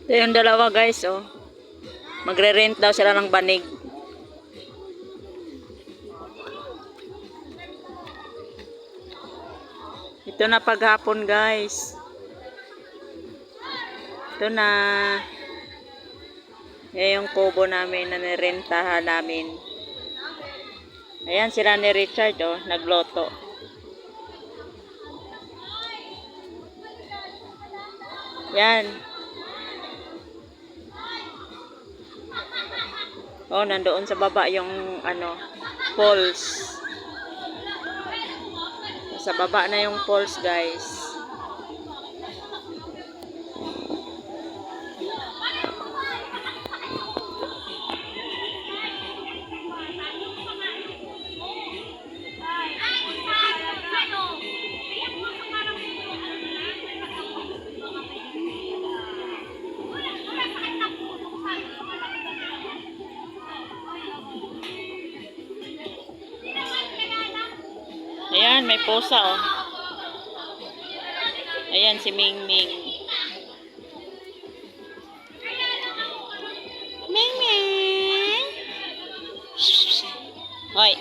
Ito yung dalawa guys, oh. Magre-rent daw sila ng banig. Ito na paghapon guys. Ito na. Yan yung kubo namin na nirentahan namin. Ayan sila ni Richard, oh. Nagloto. Yan. Oh, nandoon sa baba yung falls. Sa baba na yung falls, guys. Ayan, may pusa, oh. Ayan, si Ming Ming. Ming Ming! Hoy!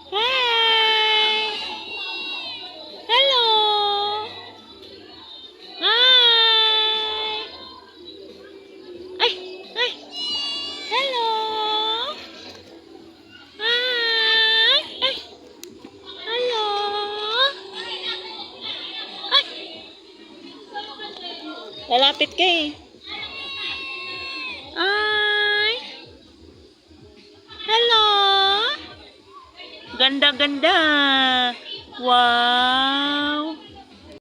Hi! Hello! Hi! Ay! Ay! Hello! Lalapit ka eh. Ay! Hello! Ganda-ganda! Wow!